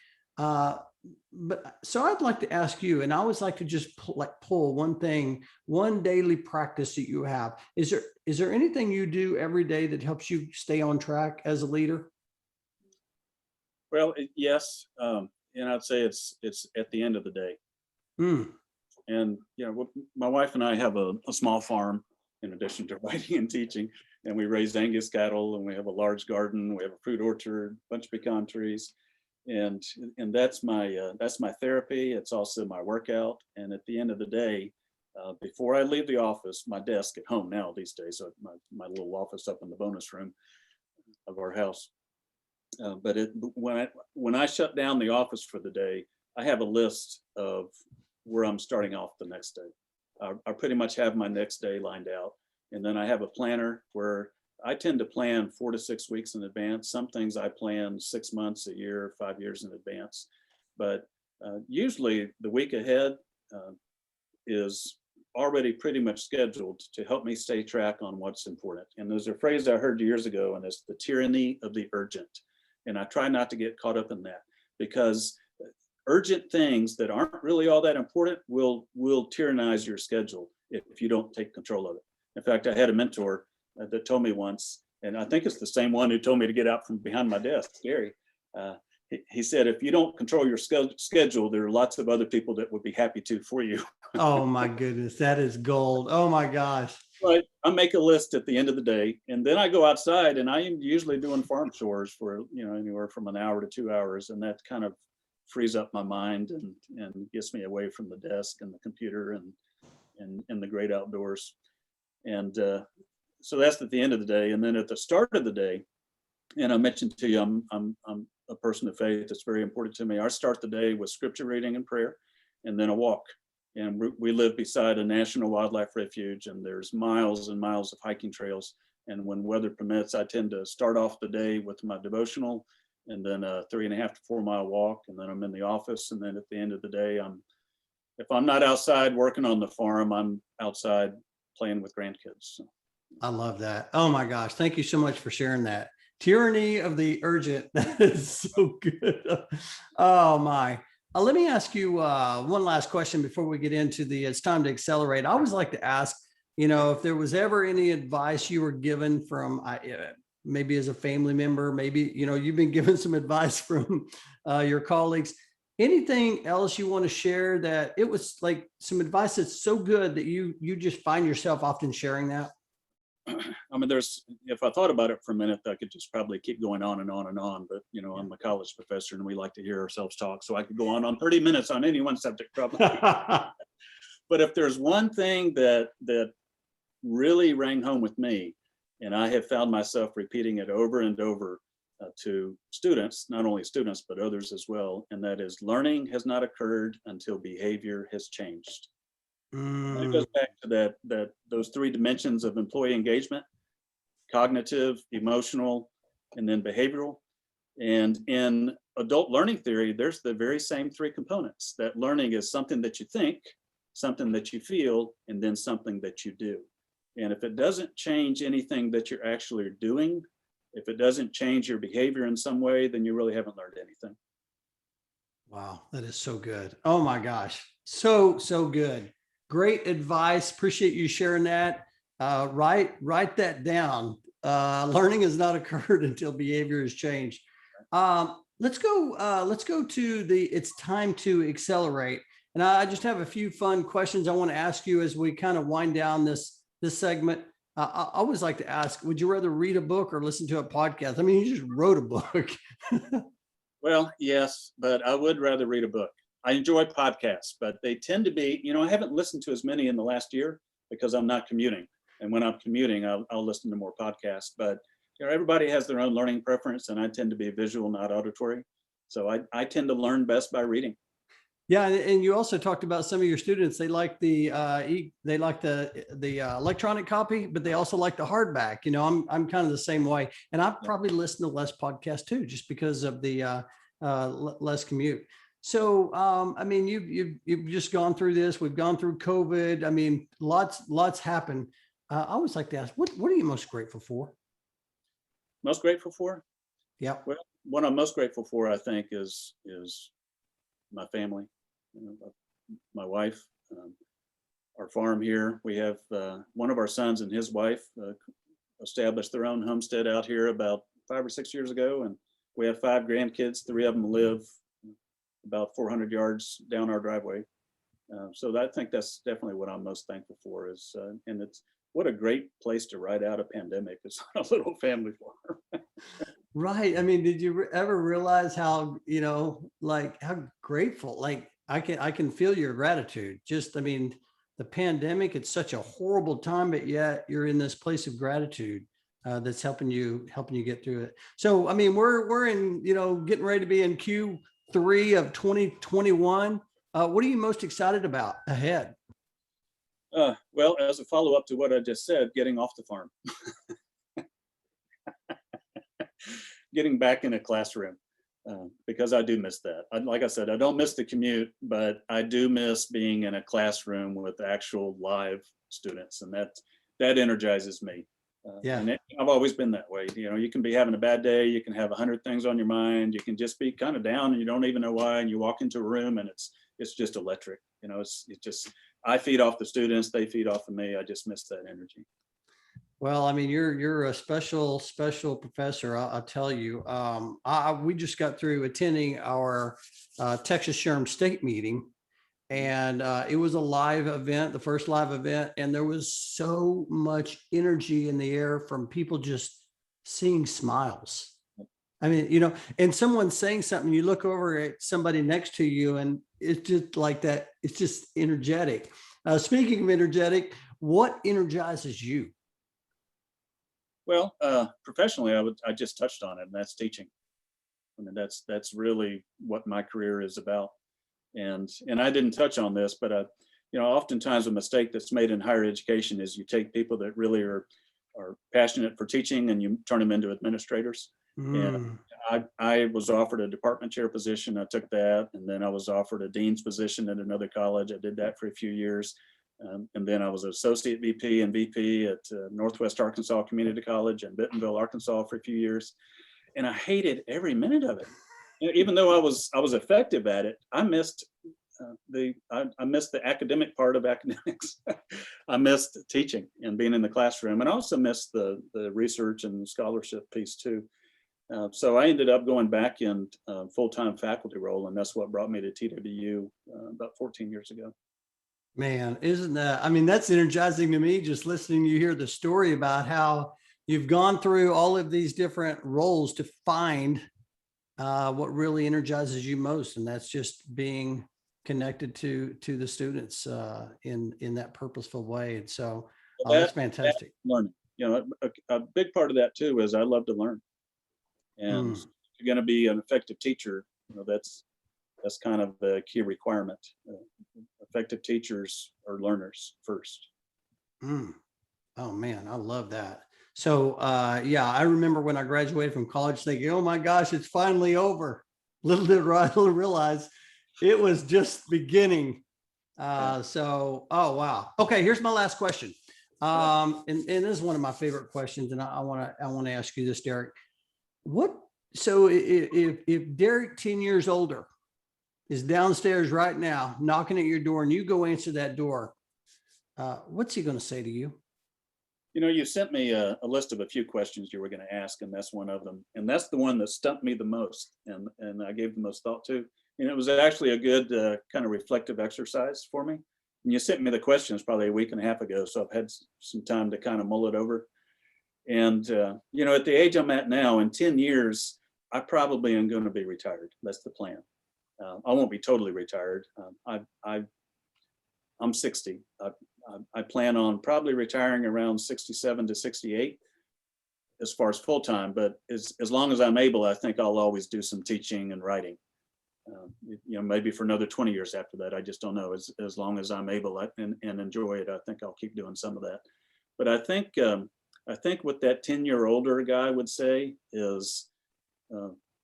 But so I'd like to ask you, and I always like to just pull one daily practice that you have. Is there anything you do every day that helps you stay on track as a leader?
Well, yes. And I'd say it's at the end of the day. And, my wife and I have a small farm in addition to writing and teaching, and we raise Angus cattle, and we have a large garden. We have a fruit orchard, a bunch of pecan trees. And that's my therapy. It's also my workout. And at the end of the day, before I leave the office, my desk at home now these days, so my little office up in the bonus room of our house. But when I shut down the office for the day, I have a list of where I'm starting off the next day. I pretty much have my next day lined out. And then I have a planner where I tend to plan 4 to 6 weeks in advance. Some things I plan 6 months, a year, 5 years in advance. But usually the week ahead is already pretty much scheduled to help me stay track on what's important. And there's a phrase I heard years ago, and it's the tyranny of the urgent. And I try not to get caught up in that, because urgent things that aren't really all that important will tyrannize your schedule if you don't take control of it. In fact, I had a mentor that told me once, and I think it's the same one who told me to get out from behind my desk, Gary. He said, if you don't control your schedule, there are lots of other people that would be happy to for you.
Oh my goodness, that is gold. Oh my gosh.
Right. I make a list at the end of the day, and then I go outside, and I am usually doing farm chores for anywhere from an hour to 2 hours, and that kind of frees up my mind and gets me away from the desk and the computer and the great outdoors. And so that's at the end of the day. And then at the start of the day, and I mentioned to you, I'm a person of faith. It's very important to me. I start the day with scripture reading and prayer, and then a walk. And we live beside a national wildlife refuge, and there's miles and miles of hiking trails. And when weather permits, I tend to start off the day with my devotional, and then a 3.5 to 4 mile walk, and then I'm in the office. And then at the end of the day, if I'm not outside working on the farm, I'm outside playing with grandkids. So.
I love that. Oh my gosh. Thank you so much for sharing that. Tyranny of the urgent. That is so good. Oh my. Let me ask you one last question before we get into the it's time to accelerate. I always like to ask, if there was ever any advice you were given from maybe as a family member, maybe, you've been given some advice from your colleagues. Anything else you want to share that it was like some advice that's so good that you just find yourself often sharing that?
I mean, if I thought about it for a minute, I could just probably keep going on and on and on, but I'm a college professor and we like to hear ourselves talk. So I could go on 30 minutes on any one subject probably. But if there's one thing that really rang home with me, and I have found myself repeating it over and over to students, not only students, but others as well, and that is learning has not occurred until behavior has changed. And it goes back to those three dimensions of employee engagement: cognitive, emotional, and then behavioral. And in adult learning theory, there's the very same three components. That learning is something that you think, something that you feel, and then something that you do. And if it doesn't change anything that you're actually doing, if it doesn't change your behavior in some way, then you really haven't learned anything.
Wow, that is so good. Oh my gosh. So good. Great advice. Appreciate you sharing that. Write that down. Learning has not occurred until behavior has changed. Let's go to it's time to accelerate. And I just have a few fun questions I want to ask you as we kind of wind down this segment. I always like to ask, would you rather read a book or listen to a podcast? I mean, you just wrote a book.
Well, yes, but I would rather read a book. I enjoy podcasts, but they tend to be, I haven't listened to as many in the last year because I'm not commuting. And when I'm commuting, I'll listen to more podcasts. But everybody has their own learning preference, and I tend to be visual, not auditory. So I tend to learn best by reading.
Yeah, and you also talked about some of your students. They like the electronic copy, but they also like the hardback. I'm kind of the same way, and I probably listen to less podcasts too, just because of the less commute. So, I mean, you've just gone through this. We've gone through COVID. I mean, lots happened. I always like to ask, what are you most grateful for?
Most grateful for?
Yeah.
Well, what I'm most grateful for, I think, is my family. My wife, our farm here. We have one of our sons and his wife established their own homestead out here about 5 or 6 years ago, and we have 5 grandkids. 3 of them live about 400 yards down our driveway. So I think that's definitely what I'm most thankful for. And it's what a great place to ride out a pandemic. It's a little family farm.
Right. I mean, did you ever realize how how grateful? Like I can feel your gratitude. Just, I mean, the pandemic, it's such a horrible time, but yet you're in this place of gratitude that's helping you get through it. So, I mean, we're in, getting ready to be in Q3 of 2021. What are you most excited about ahead?
Well, as a follow-up to what I just said, getting off the farm. Getting back in a classroom. Because I do miss that. Like I said, I don't miss the commute, but I do miss being in a classroom with actual live students, and that energizes me.
Yeah.
And I've always been that way. You can be having a bad day, you can have 100 things on your mind, you can just be kind of down and you don't even know why, and you walk into a room and it's just electric. It's just, I feed off the students, they feed off of me. I just miss that energy.
Well, I mean, you're a special professor. I'll tell you. We just got through attending our Texas SHRM state meeting, and it was a live event, the first live event, and there was so much energy in the air from people just seeing smiles. I mean, and someone saying something, you look over at somebody next to you, and it's just like that. It's just energetic. Speaking of energetic, what energizes you?
Well, professionally, I just touched on it, and that's teaching. I mean, that's really what my career is about. And I didn't touch on this, but oftentimes a mistake that's made in higher education is you take people that really are passionate for teaching and you turn them into administrators. And I was offered a department chair position. I took that, and then I was offered a dean's position at another college. I did that for a few years. And then I was associate VP and VP at Northwest Arkansas Community College in Bentonville, Arkansas for a few years. And I hated every minute of it. Even though I was effective at it, I missed I missed the academic part of academics. I missed teaching and being in the classroom, and I also missed the research and scholarship piece too. So I ended up going back in full-time faculty role, and that's what brought me to TWU about 14 years ago.
Man, isn't that, I mean, that's energizing to me, just listening to you hear the story about how you've gone through all of these different roles to find what really energizes you most. And that's just being connected to the students in that purposeful way. And so that's fantastic.
Learning, a big part of that too is I love to learn. And if you're going to be an effective teacher, that's kind of the key requirement. Effective teachers are learners first.
Oh man, I love that. So yeah, I remember when I graduated from college thinking, oh my gosh, it's finally over. Little did I realize it was just beginning. So, oh wow. Okay, here's my last question. And this is one of my favorite questions, and I want to ask you this, Derek. So if Derek, 10 years older, is downstairs right now knocking at your door and you go answer that door, what's he going to say to you?
You sent me a list of a few questions you were going to ask, and that's one of them. And that's the one that stumped me the most, and I gave the most thought to. And it was actually a good kind of reflective exercise for me. And you sent me the questions probably a week and a half ago, so I've had some time to kind of mull it over. And, at the age I'm at now, in 10 years, I probably am going to be retired. That's the plan. I won't be totally retired. I'm 60. I plan on probably retiring around 67 to 68 as far as full time, but as long as I'm able, I think I'll always do some teaching and writing. Maybe for another 20 years after that. I just don't know. As long as I'm able and enjoy it, I think I'll keep doing some of that. But I think what that 10-year older guy would say is,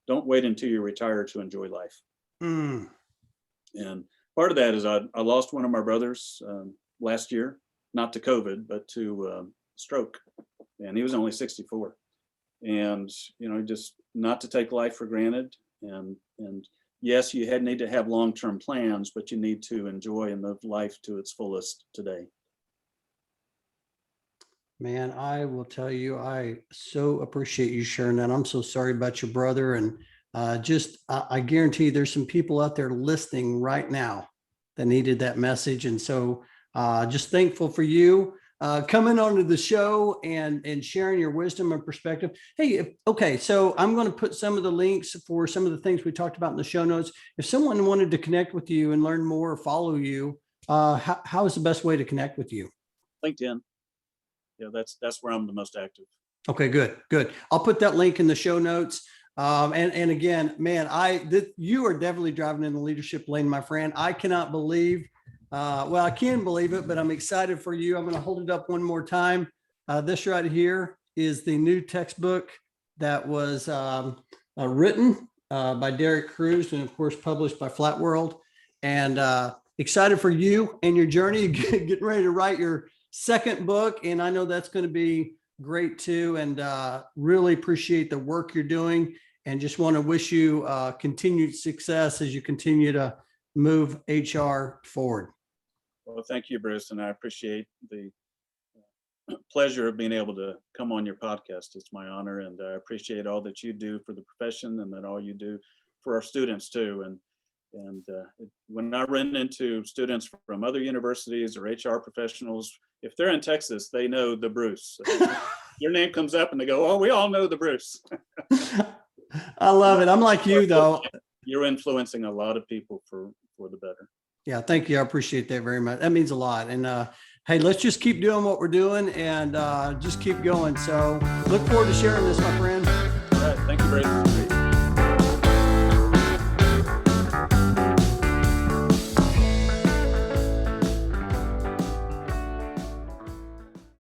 don't wait until you retire to enjoy life. And part of that is I lost one of my brothers last year, not to COVID, but to stroke. And he was only 64. And, just not to take life for granted. And yes, you need to have long-term plans, but you need to enjoy and live life to its fullest today.
Man, I will tell you, I so appreciate you sharing that. I'm so sorry about your brother. And I guarantee there's some people out there listening right now that needed that message. And so just thankful for you coming onto the show and sharing your wisdom and perspective. Hey, okay, so I'm going to put some of the links for some of the things we talked about in the show notes. If someone wanted to connect with you and learn more or follow you, how is the best way to connect with you?
LinkedIn. Yeah, that's where I'm the most active.
Okay, good. I'll put that link in the show notes. And again, man, you are definitely driving in the leadership lane, my friend. I cannot believe, I can believe it, but I'm excited for you. I'm going to hold it up one more time. This right here is the new textbook that was written by Derek Cruz and of course published by Flat World. And excited for you and your journey, getting ready to write your second book. And I know that's going to be great too. And really appreciate the work you're doing and just want to wish you continued success as you continue to move HR forward.
Well, thank you, Bruce. And I appreciate the pleasure of being able to come on your podcast. It's my honor. And I appreciate all that you do for the profession and that all you do for our students too. And when I run into students from other universities or HR professionals, if they're in Texas, they know the Bruce. Your name comes up and they go, oh, we all know the Bruce.
I love it. I'm like you, though.
You're influencing a lot of people for the better.
Yeah, thank you. I appreciate that very much. That means a lot. And hey, let's just keep doing what we're doing and just keep going. So look forward to sharing this, my friend.
All right. Thank you, Bruce.